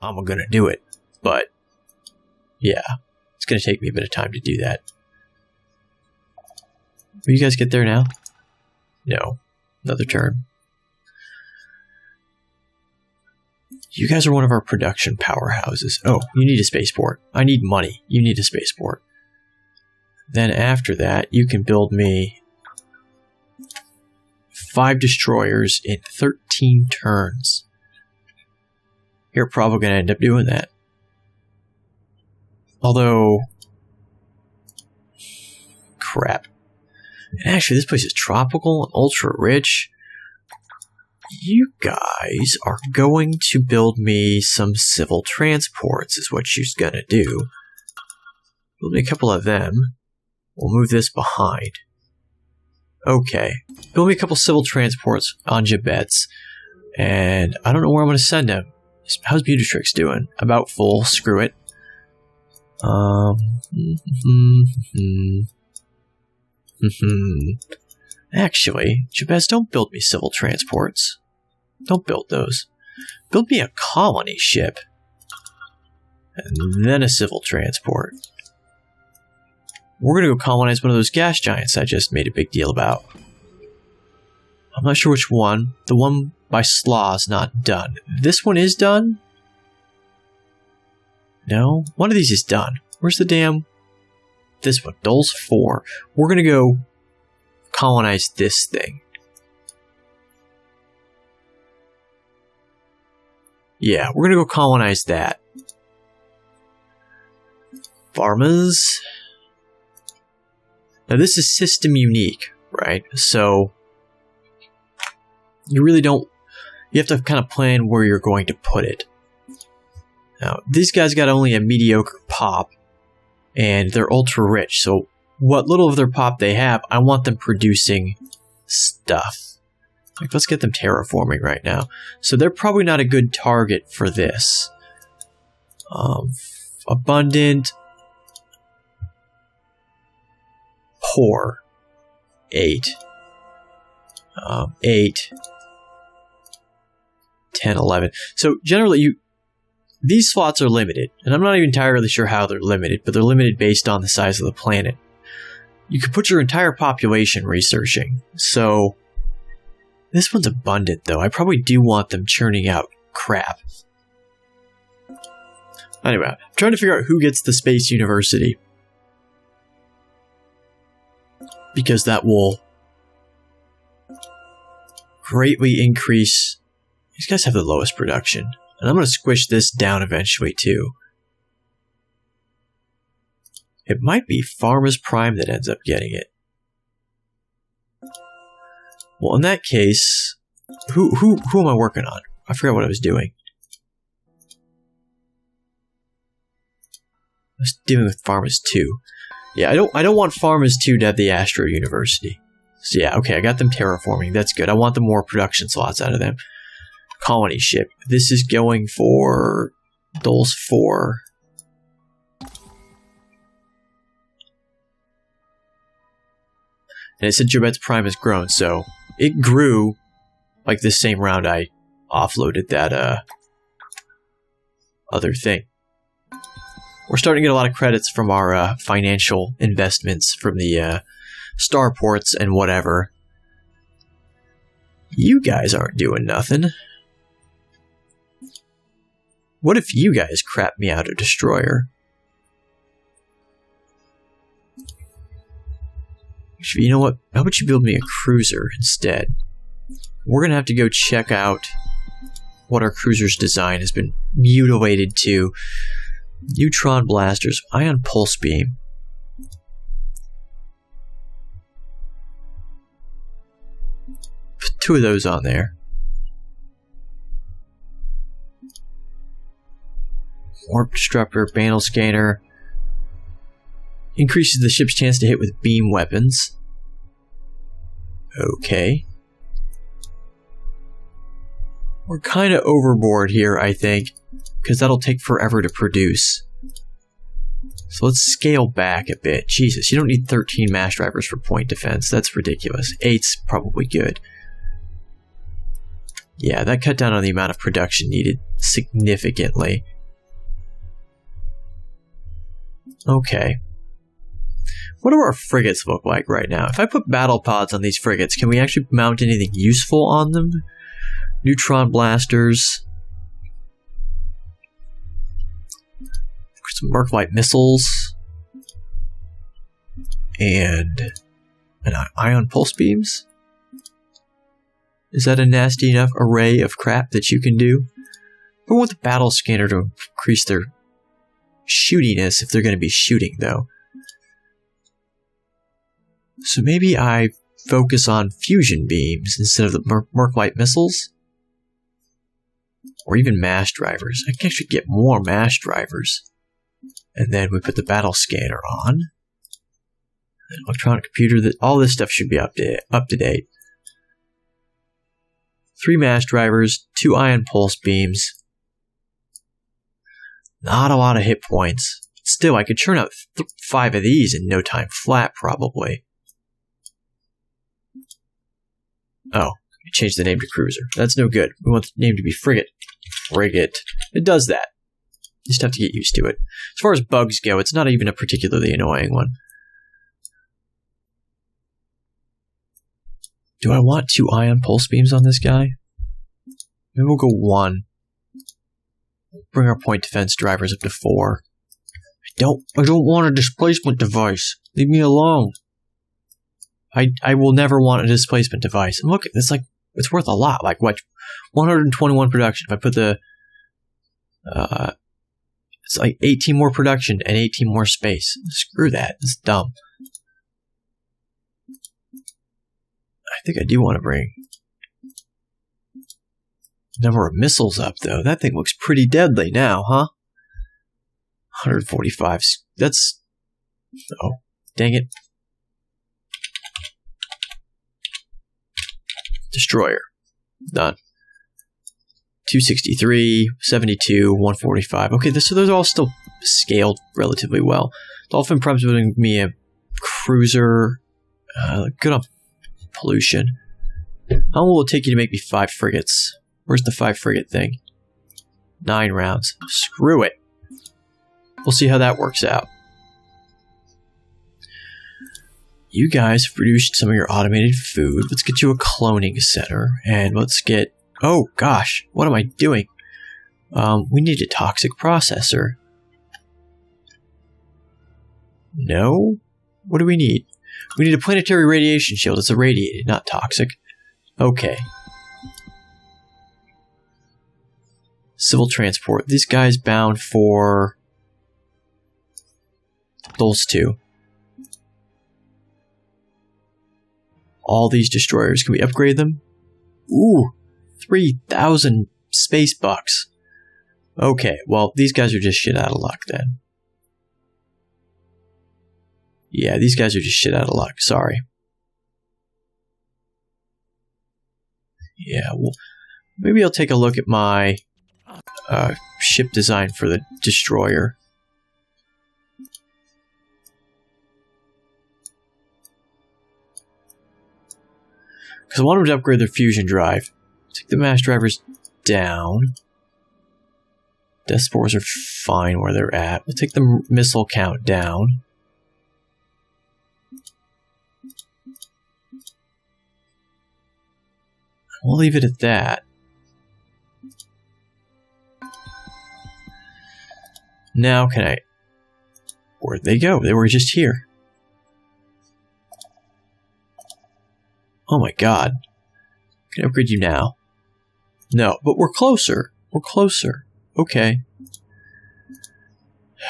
I'm gonna do it. But yeah, it's gonna take me a bit of time to do that. Will you guys get there now? No. Another turn. You guys are one of our production powerhouses. Oh, you need a spaceport. I need money. You need a spaceport. Then after that, you can build me 5 destroyers in 13 turns. You're probably going to end up doing that. Although... crap. And actually, this place is tropical and ultra-rich. You guys are going to build me some civil transports, is what you're going to do. Build me a couple of them. We'll move this behind. Okay. Build me a couple civil transports on Jabets. And I don't know where I'm going to send them. How's Beautytrix doing? About full. Screw it. Actually, Jabez, don't build me civil transports. Don't build those. Build me a colony ship. And then a civil transport. We're going to go colonize one of those gas giants I just made a big deal about. I'm not sure which one. The one by Slaw is not done. This one is done? No? One of these is done. Where's the damn... This one. Dole's 4. We're going to go colonize this thing. Yeah, we're going to go colonize that. Farmers. Now this is system unique, right? So you really don't... You have to kind of plan where you're going to put it. Now, these guys got only a mediocre pop. And they're ultra rich, so what little of their pop they have, I want them producing stuff. Like, let's get them terraforming right now. So they're probably not a good target for this. Abundant. Poor. 8. 8. 10, 11. So generally these slots are limited, and I'm not even entirely sure how they're limited, but they're limited based on the size of the planet. You could put your entire population researching, so this one's abundant, though. I probably do want them churning out crap. Anyway, I'm trying to figure out who gets the Space University, because that will greatly increase... These guys have the lowest production. And I'm going to squish this down eventually, too. It might be Farmers Prime that ends up getting it. Well, in that case, who am I working on? I forgot what I was doing. I was dealing with Farmers 2. Yeah, I don't want Farmers 2 to have the Astro University. So yeah, okay, I got them terraforming. That's good. I want the more production slots out of them. Colony ship. This is going for Dole's 4. And it said Jabet's Prime has grown, so it grew like this same round I offloaded that other thing. We're starting to get a lot of credits from our financial investments from the starports and whatever. You guys aren't doing nothing. What if you guys crap me out a destroyer? Actually, you know what? How about you build me a cruiser instead? We're going to have to go check out what our cruiser's design has been mutilated to. Neutron blasters, ion pulse beam. Put 2 of those on there. Warp disruptor, bandle scanner. Increases the ship's chance to hit with beam weapons. Okay. We're kind of overboard here, I think, because that'll take forever to produce. So let's scale back a bit. Jesus, you don't need 13 mass drivers for point defense. That's ridiculous. 8's probably good. Yeah, that cut down on the amount of production needed significantly. Okay. What do our frigates look like right now? If I put battle pods on these frigates, can we actually mount anything useful on them? Neutron blasters. Some Merc-Light missiles. And ion pulse beams? Is that a nasty enough array of crap that you can do? I want the battle scanner to increase their shootiness if they're going to be shooting, though. So maybe I focus on fusion beams instead of the Merc-Light missiles? Or even mass drivers. I can actually get more mass drivers. And then we put the battle scanner on. An electronic computer, that all this stuff should be up to date. 3 mass drivers, 2 ion pulse beams. Not a lot of hit points. Still, I could churn out 5 of these in no time flat, probably. Oh, we changed the name to cruiser. That's no good. We want the name to be frigate. Frigate. It does that. You just have to get used to it. As far as bugs go, it's not even a particularly annoying one. Do I want 2 ion pulse beams on this guy? Maybe we'll go 1. Bring our point defense drivers up to 4. I don't want a displacement device. Leave me alone. I will never want a displacement device. And look, it's worth a lot. Like what? 121 production. If I put the it's like 18 more production and 18 more space. Screw that. It's dumb. I think I do want to bring number of missiles up, though. That thing looks pretty deadly now, huh? 145. That's... Oh, dang it. Destroyer. Done. 263, 72, 145. Okay, so those are all still scaled relatively well. Dolphin Prep's building me a cruiser. Good on pollution. How long will it take you to make me 5 frigates? Where's the 5 frigate thing? 9 rounds. Screw it. We'll see how that works out. You guys have produced some of your automated food. Let's get you a cloning center. And let's get... Oh, gosh. What am I doing? We need a toxic processor. No? What do we need? We need a planetary radiation shield. It's irradiated, not toxic. Okay. Civil transport. These guys bound for... those 2. All these destroyers. Can we upgrade them? Ooh, 3,000 space bucks. Okay, well, these guys are just shit out of luck then. Yeah, these guys are just shit out of luck. Sorry. Yeah, well, maybe I'll take a look at my ship design for the destroyer. Because I want them to upgrade their fusion drive. Take the mass drivers down. Death spores are fine where they're at. We'll take the missile count down. We'll leave it at that. Now can I... Where'd they go? They were just here. Oh my god. Can I upgrade you now? No, but we're closer. We're closer. Okay.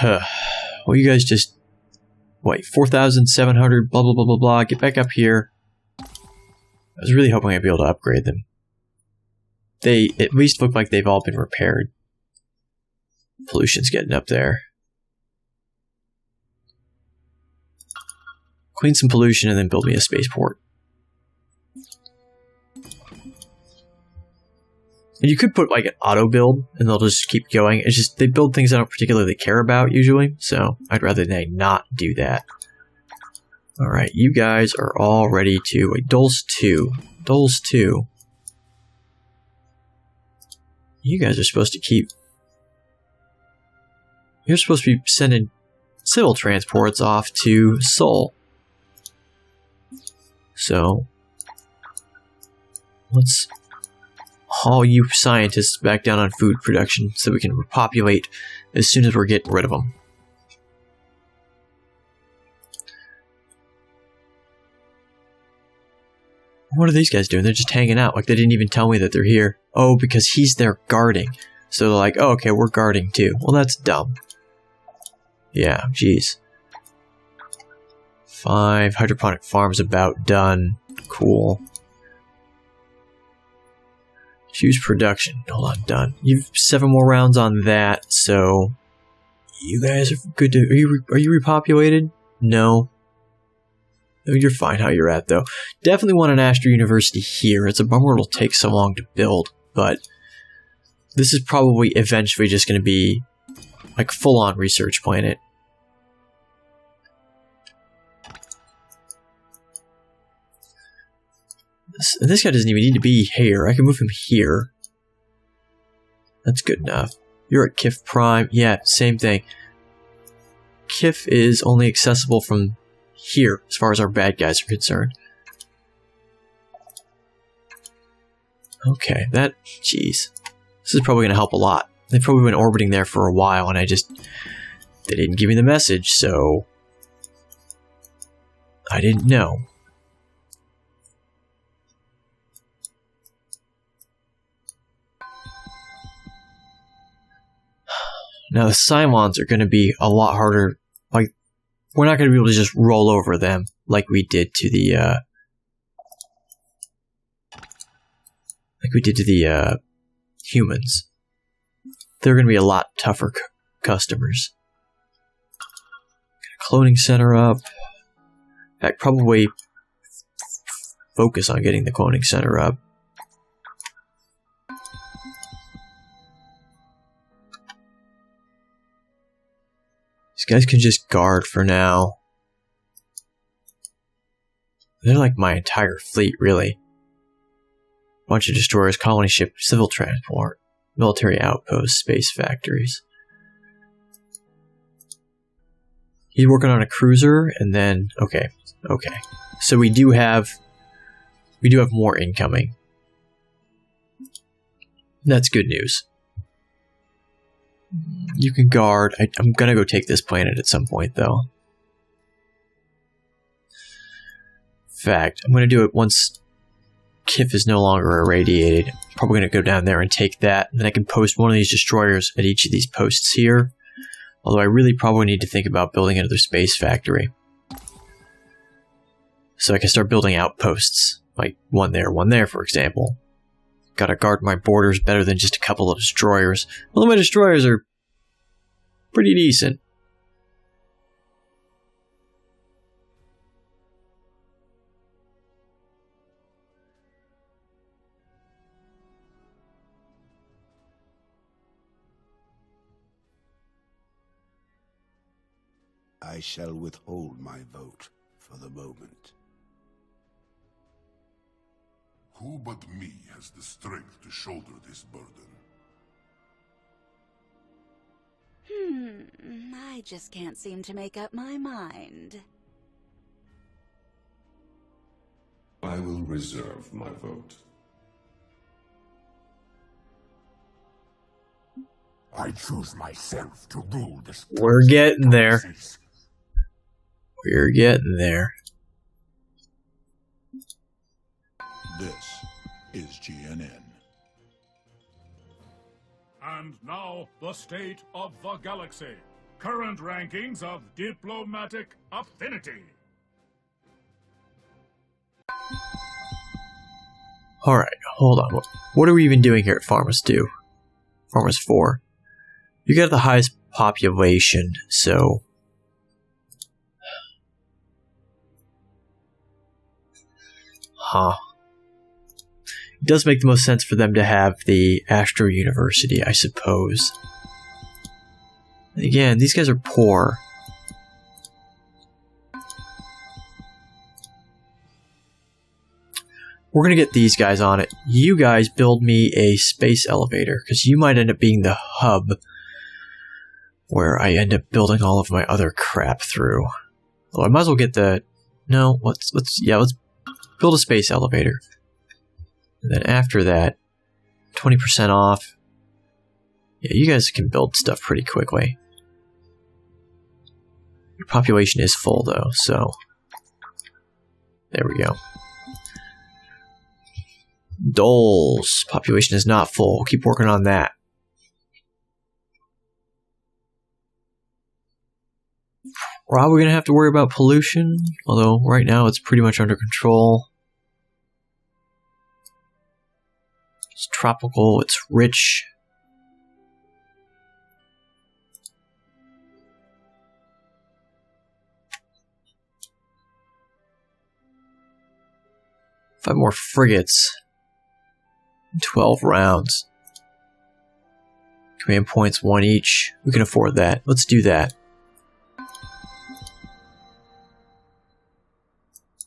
Well, you guys just... Wait, 4,700, blah, blah, blah, blah, blah. Get back up here. I was really hoping I'd be able to upgrade them. They at least look like they've all been repaired. Pollution's getting up there. Clean some pollution and then build me a spaceport. And you could put like an auto build and they'll just keep going. It's just they build things I don't particularly care about usually, so I'd rather they not do that. Alright, you guys are all ready to... Wait, Doles 2. Doles 2. You guys are supposed to keep... You're supposed to be sending civil transports off to Seoul. So, let's haul you scientists back down on food production so we can repopulate as soon as we're getting rid of them. What are these guys doing? They're just hanging out. Like, they didn't even tell me that they're here. Oh, because he's there guarding. So they're like, oh, okay, we're guarding too. Well, that's dumb. Yeah, jeez. 5 hydroponic farms about done. Cool. Choose production. Hold on, done. You've 7 more rounds on that, so you guys are good to... Are you repopulated? No. No, you're fine how you're at, though. Definitely want an Astro University here. It's a bummer it'll take so long to build, but this is probably eventually just going to be like full-on research planet. This guy doesn't even need to be here. I can move him here. That's good enough. You're at Kif Prime. Yeah, same thing. Kif is only accessible from here, as far as our bad guys are concerned. Okay, that... Jeez. This is probably going to help a lot. They've probably been orbiting there for a while, and they didn't give me the message, so... I didn't know. Now, the Cylons are going to be a lot harder. Like, we're not going to be able to just roll over them like we did to the, humans. They're going to be a lot tougher customers. Get a cloning center up. In fact, probably focus on getting the cloning center up. These guys can just guard for now. They're like my entire fleet, really. Bunch of destroyers, colony ship, civil transport, military outposts, space factories. He's working on a cruiser, and then okay. So we do have more incoming. That's good news. You can guard. I'm gonna go take this planet at some point, though. In fact, I'm gonna do it once Kif is no longer irradiated. I'm probably gonna go down there and take that, and then I can post one of these destroyers at each of these posts here. Although I really probably need to think about building another space factory. So I can start building outposts. Like one there, for example. Gotta guard my borders better than just a couple of destroyers. Well, my destroyers are pretty decent. I shall withhold my vote for the moment. Who but me has the strength to shoulder this burden? I just can't seem to make up my mind. I will reserve my vote. I choose myself to rule this. We're getting there. We're getting there. This is GNN. And now, the state of the galaxy. Current rankings of diplomatic affinity. Alright, hold on. What are we even doing here at Farmers 2? Farmers 4. You got the highest population, so... Huh. It does make the most sense for them to have the Astro University, I suppose. And again, these guys are poor. we're going to get these guys on it. You guys build me a space elevator, because you might end up being the hub where I end up building all of my other crap through. Well, I might as well get the... No, let's build a space elevator. And then after that, 20% off. Yeah, you guys can build stuff pretty quickly. Your population is full, though, so... There we go. Doles. Population is not full. Keep working on that. Probably going to have to worry about pollution, although right now it's pretty much under control. It's tropical, it's rich. Five more frigates. 12 rounds. Command points, 1 each. We can afford that. Let's do that.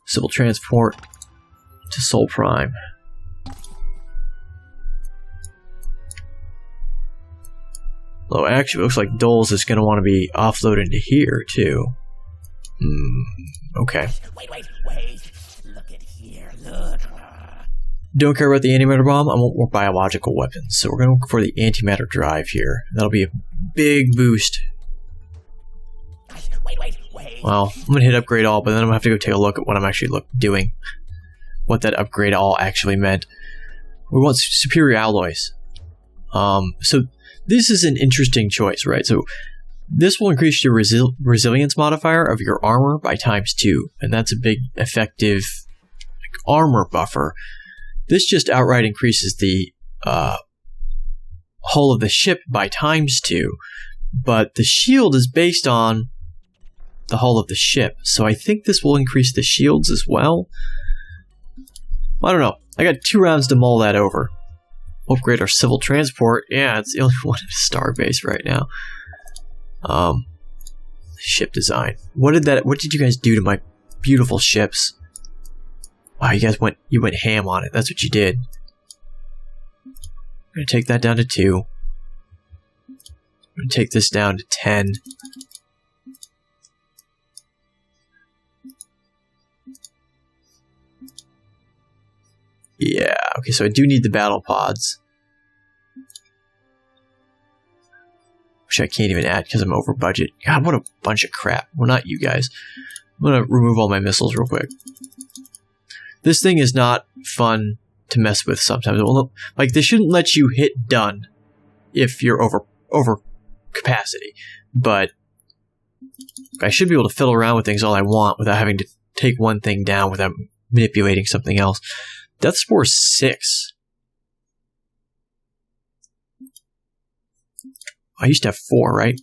Civil transport to Sol Prime. Although actually, it looks like Doles is going to want to be offloaded to here, too. Okay. Wait. Look at here, look. Don't care about the antimatter bomb. I want more biological weapons. So we're going to look for the antimatter drive here. That'll be a big boost. Wait. Well, I'm going to hit upgrade all, but then I'm going to have to go take a look at what I'm actually doing. What that upgrade all actually meant. We want superior alloys. So this is an interesting choice, right? So this will increase your resilience modifier of your armor by ×2. And that's a big effective armor buffer. This just outright increases the hull of the ship by ×2. But the shield is based on the hull of the ship. So I think this will increase the shields as well. I don't know. I got 2 rounds to mull that over. Upgrade our civil transport. Yeah, it's the only one at a starbase right now. Ship design. What did you guys do to my beautiful ships? Wow, you went ham on it. That's what you did. I'm gonna take that down to 2. I'm gonna take this down to 10. Yeah, okay, so I do need the battle pods. Which I can't even add because I'm over budget. God, what a bunch of crap. Well, not you guys. I'm gonna remove all my missiles real quick. This thing is not fun to mess with sometimes. Well, like, this shouldn't let you hit done if you're over capacity. But I should be able to fiddle around with things all I want without having to take one thing down without manipulating something else. Death Spore 6. I used to have 4, right?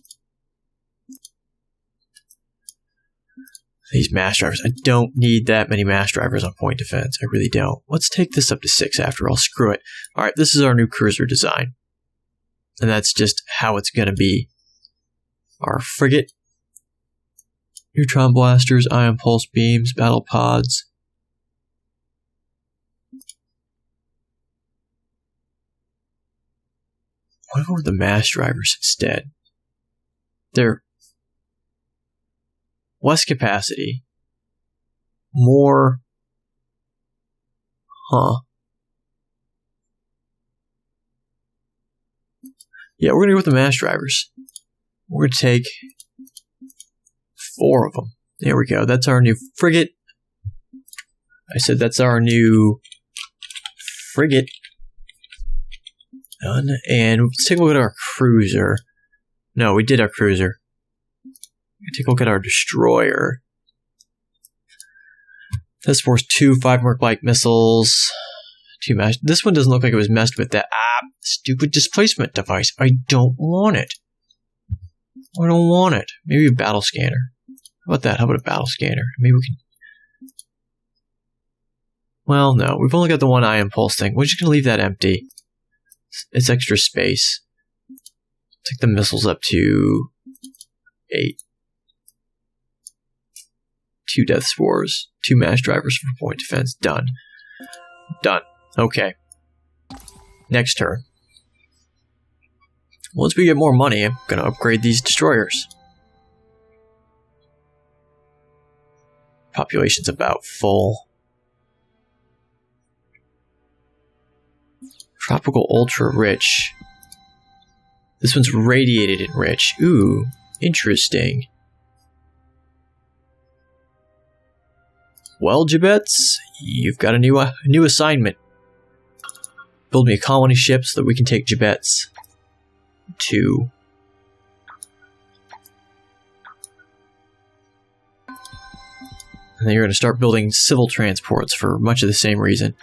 These mass drivers. I don't need that many mass drivers on point defense. I really don't. Let's take this up to 6 after all. Screw it. Alright, this is our new cruiser design. And that's just how it's going to be. Our frigate. Neutron blasters, ion pulse beams, battle pods. What about the mass drivers instead? They're less capacity, more, Yeah, we're gonna go with the mass drivers. We're gonna take 4 of them. There we go. That's our new frigate. I said that's our new frigate. Done. And let's take a look at our cruiser. No, we did our cruiser. Take a look at our destroyer. This force 2 5-mark-like missiles. 2 mass. This one doesn't look like it was messed with. That stupid displacement device. I don't want it. I don't want it. Maybe a battle scanner. How about that? How about a battle scanner? Maybe we can. Well, no. We've only got the one ion pulse thing. We're just gonna leave that empty. It's extra space. Take the missiles up to 8. 2 death spores, 2 mass drivers for point defense. Done. Done. Okay. Next turn. Once we get more money, I'm going to upgrade these destroyers. Population's about full. Tropical ultra rich. This one's radiated and rich. Ooh, interesting. Well, Jabets, you've got a new assignment. Build me a colony ship so that we can take Jabets to... And then you're going to start building civil transports for much of the same reason.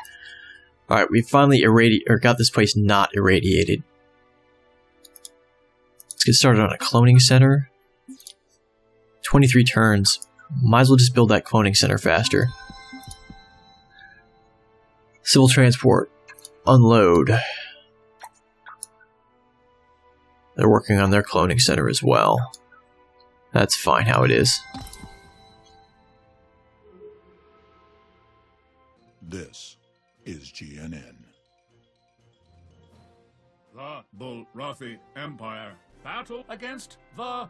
Alright, we finally got this place not irradiated. Let's get started on a cloning center. 23 turns. Might as well just build that cloning center faster. Civil transport. Unload. They're working on their cloning center as well. That's fine how it is. This is GNN. The Bulrathi Empire battle against the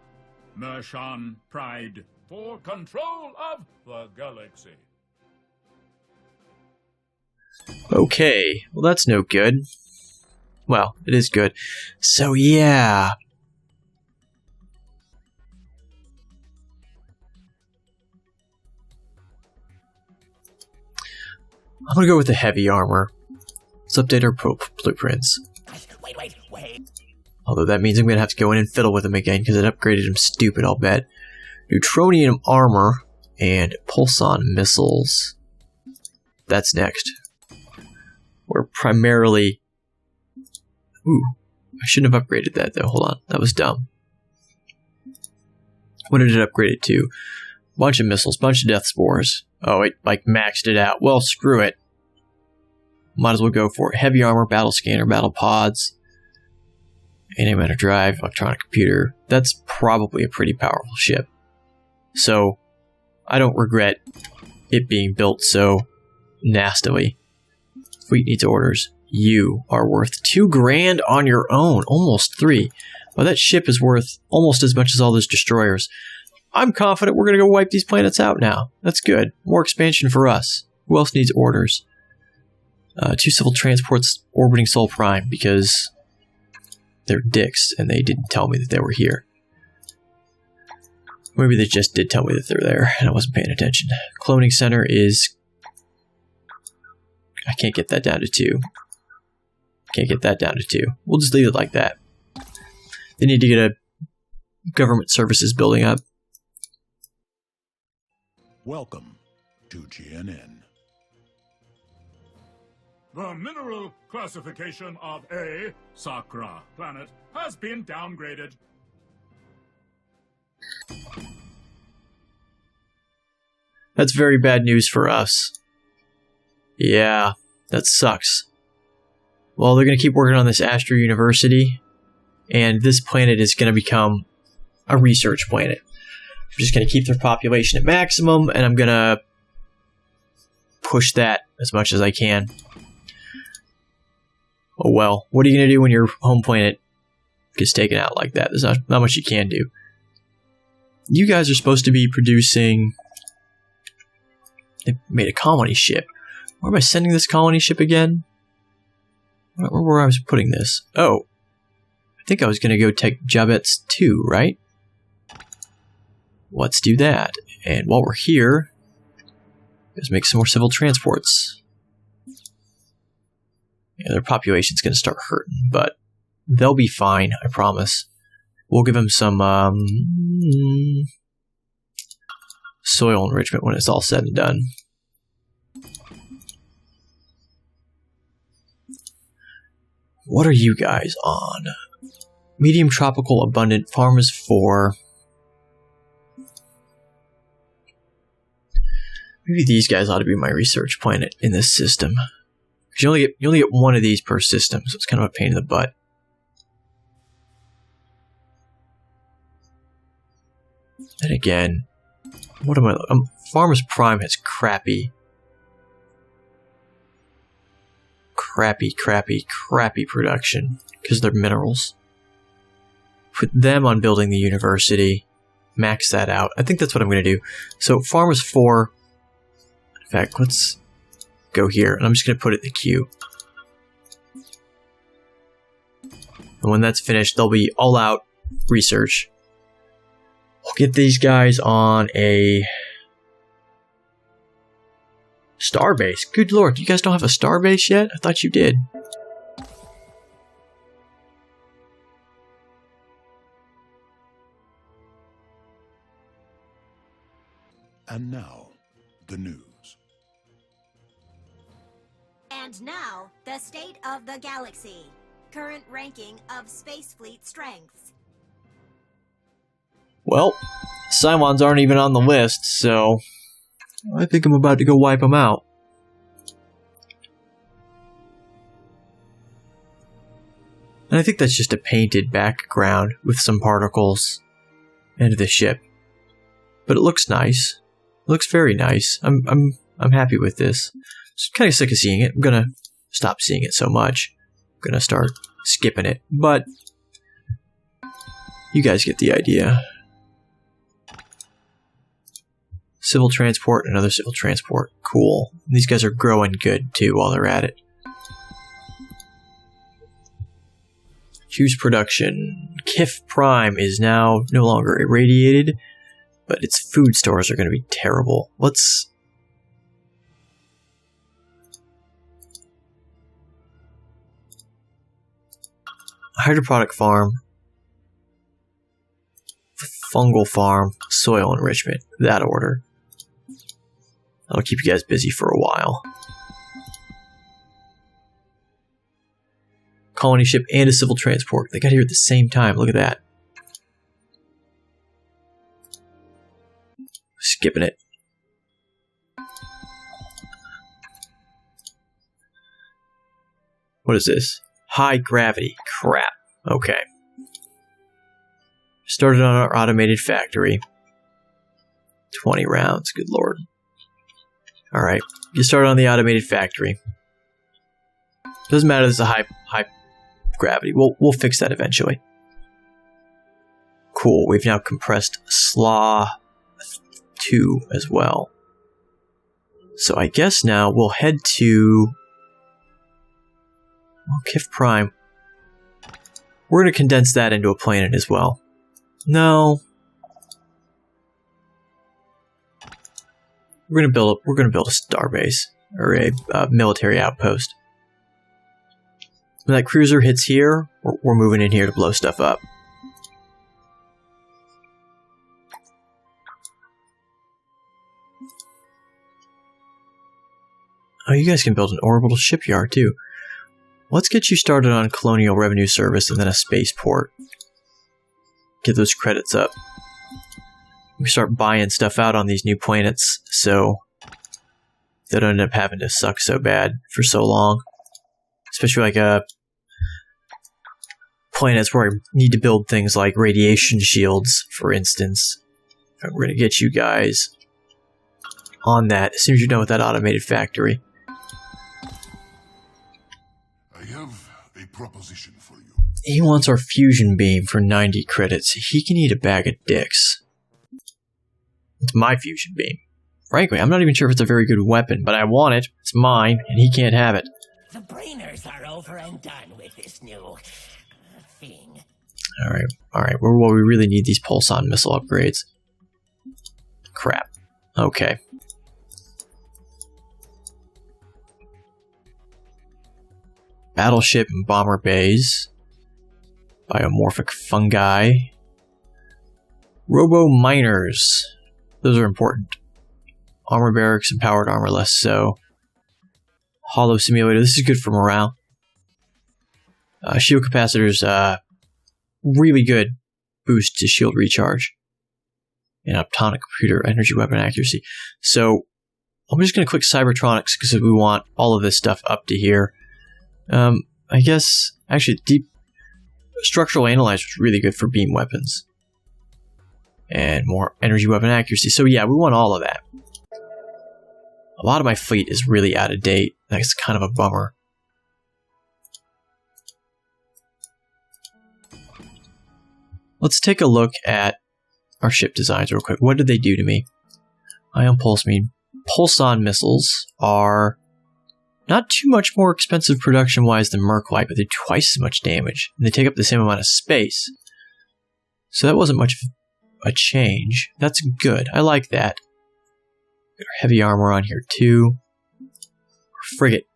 Mershan Pride for control of the galaxy. Okay, well that's no good. Well, it is good. So yeah. I'm gonna go with the heavy armor. Let's update our blueprints. Wait. Although that means I'm gonna have to go in and fiddle with them again because it upgraded them stupid, I'll bet. Neutronium armor and pulson missiles. That's next. We're primarily... Ooh, I shouldn't have upgraded that though, hold on, that was dumb. What did it upgrade it to? Bunch of missiles, bunch of death spores. Oh, it like maxed it out. Well, screw it. Might as well go for it. Heavy armor, battle scanner, battle pods, antimatter drive, electronic computer. That's probably a pretty powerful ship. So, I don't regret it being built so nastily. Fleet needs orders. You are worth $2,000 on your own. Almost 3. Well, that ship is worth almost as much as all those destroyers. I'm confident we're going to go wipe these planets out now. That's good. More expansion for us. Who else needs orders? 2 civil transports orbiting Sol Prime because they're dicks and they didn't tell me that they were here. Maybe they just did tell me that they're there and I wasn't paying attention. Cloning center is... I can't get that down to 2. Can't get that down to 2. We'll just leave it like that. They need to get a government services building up. Welcome to GNN. The mineral classification of A, Sakkra planet, has been downgraded. That's very bad news for us. Yeah, that sucks. Well, they're going to keep working on this Astro University, and this planet is going to become a research planet. I'm just going to keep their population at maximum, and I'm going to push that as much as I can. Oh well, what are you going to do when your home planet gets taken out like that? There's not much you can do. You guys are supposed to be producing... They made a colony ship. Where am I sending this colony ship again? I don't remember where I was putting this. Oh. I think I was going to go take Jabets 2, right? Let's do that. And while we're here, let's make some more civil transports. Yeah, their population's going to start hurting, but they'll be fine, I promise. We'll give them some soil enrichment when it's all said and done. What are you guys on? Medium tropical abundant farm is 4. Maybe these guys ought to be my research planet in this system. Because you only get 1 of these per system, so it's kind of a pain in the butt. And again, what am I... Farmers Prime has crappy crappy production because they're minerals. Put them on building the university. Max that out. I think that's what I'm going to do. So farm is 4. In fact, let's go here, and I'm just going to put it in the queue. And when that's finished, they'll be all out research. We'll get these guys on a starbase. Good lord, you guys don't have a starbase yet? I thought you did. And now, the news. And now, the state of the galaxy. Current ranking of Space Fleet strengths. Well, Simons aren't even on the list, so I think I'm about to go wipe them out. And I think that's just a painted background with some particles into the ship. But it looks nice. It looks very nice. I'm happy with this. Just kind of sick of seeing it. I'm gonna stop seeing it so much. I'm gonna start skipping it. But you guys get the idea. Civil transport, another civil transport. Cool. These guys are growing good too while they're at it. Choose production. KIF Prime is now no longer irradiated, but its food stores are going to be terrible. Let's... hydroponic farm. Fungal farm. Soil enrichment. That order. That'll keep you guys busy for a while. Colony ship and a civil transport. They got here at the same time. Look at that. Skipping it. What is this? High gravity. Crap. Okay. Started on our automated factory. 20 rounds. Good lord. Alright. You started on the automated factory. Doesn't matter, this is a high gravity. We'll fix that eventually. Cool. We've now compressed SLA 2 as well. So I guess now we'll head to... well, KIF Prime. We're going to condense that into a planet as well. No. We're going to build a starbase or a military outpost. When that cruiser hits here, we're moving in here to blow stuff up. Oh, you guys can build an orbital shipyard too. Let's get you started on Colonial Revenue Service and then a spaceport. Get those credits up. We start buying stuff out on these new planets, so they don't end up having to suck so bad for so long. Especially like planets where I need to build things like radiation shields, for instance. We're going to get you guys on that as soon as you're done with that automated factory. I have a proposition for you. He wants our fusion beam for 90 credits. He can eat a bag of dicks. It's my fusion beam. Frankly, I'm not even sure if it's a very good weapon, but I want it. It's mine, and he can't have it. The brainers are over and done with this new thing. Alright. Well, we really need these pulson missile upgrades. Crap. Okay. Battleship and bomber bays. Biomorphic fungi. Robo miners. Those are important. Armor barracks and powered armor less so. Hollow simulator. This is good for morale. Shield capacitors. Really good boost to shield recharge. And optonic computer energy weapon accuracy. So I'm just going to click Cybertronics because we want all of this stuff up to here. I guess actually deep structural analyzer is really good for beam weapons. And more energy weapon accuracy. So yeah, we want all of that. A lot of my fleet is really out of date. That's kind of a bummer. Let's take a look at our ship designs real quick. What did they do to me? Ion pulse beam. Pulse-on missiles are not too much more expensive production-wise than Merclite, but they're twice as much damage. And they take up the same amount of space. So that wasn't much of a change. That's good. I like that. Got our heavy armor on here too. Frigate.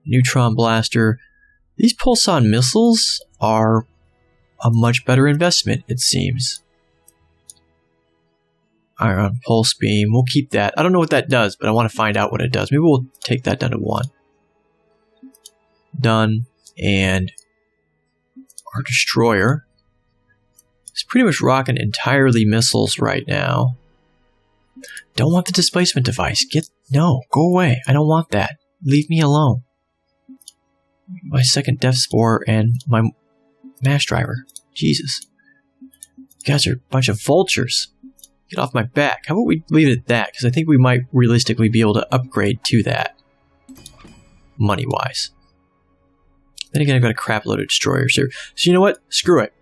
Neutron blaster. These pulse-on missiles are a much better investment, it seems. Ion pulse beam. We'll keep that. I don't know what that does, but I want to find out what it does. Maybe we'll take that down to 1. Done. And our destroyer is pretty much rocking entirely missiles right now. Don't want the displacement device. No, go away. I don't want that. Leave me alone. My second death spore and my mass driver. Jesus. You guys are a bunch of vultures. Get off my back. How about we leave it at that? Because I think we might realistically be able to upgrade to that. Money-wise. Then again, I've got a crap load of destroyers here. So you know what? Screw it.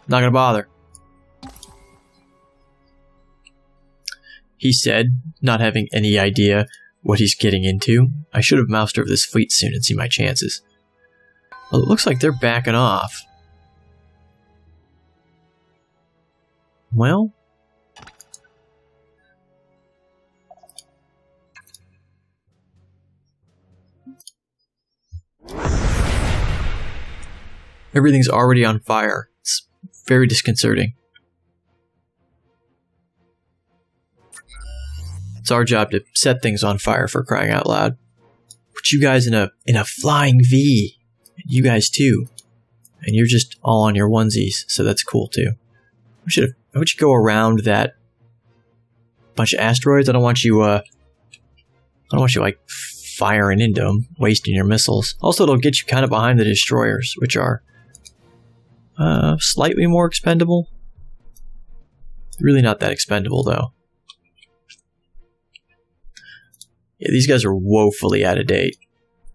Not gonna bother. He said, not having any idea what he's getting into. I should have moused over this fleet soon and see my chances. Well, it looks like they're backing off. Well... everything's already on fire. It's very disconcerting. It's our job to set things on fire, for crying out loud. Put you guys in a flying V. You guys too. And you're just all on your onesies, so that's cool too. I want you go around that bunch of asteroids. I don't want you like firing into them, wasting your missiles. Also, it'll get you kind of behind the destroyers, which are slightly more expendable. Really not that expendable, though. Yeah, these guys are woefully out of date.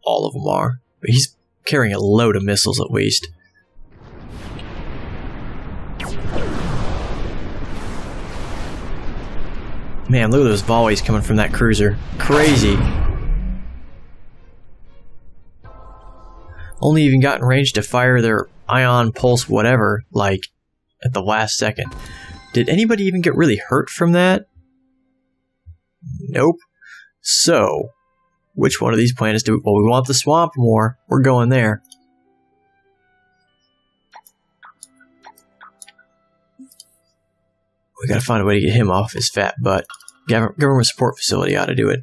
All of them are. But he's carrying a load of missiles, at least. Man, look at those volleys coming from that cruiser. Crazy. Only even got in range to fire their ion pulse whatever, like, at the last second. Did anybody even get really hurt from that? Nope. So, which one of these planets do we... well, we want the swamp more. We're going there. We gotta find a way to get him off his fat butt. Government support facility ought to do it.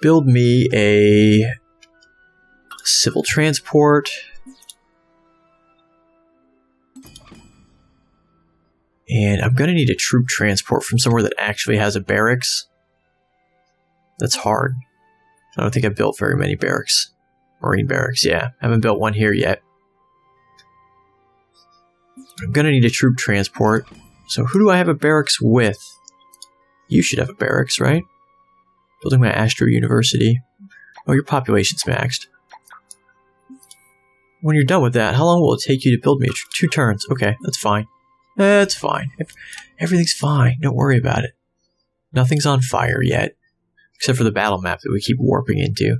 Build me a civil transport. And I'm going to need a troop transport from somewhere that actually has a barracks. That's hard. I don't think I've built very many barracks. Marine barracks, yeah. Haven't built one here yet. I'm going to need a troop transport. So who do I have a barracks with? You should have a barracks, right? Building my Astro University. Oh, your population's maxed. When you're done with that, how long will it take you to build me? 2 turns. Okay, that's fine. That's fine. Everything's fine. Don't worry about it. Nothing's on fire yet. Except for the battle map that we keep warping into.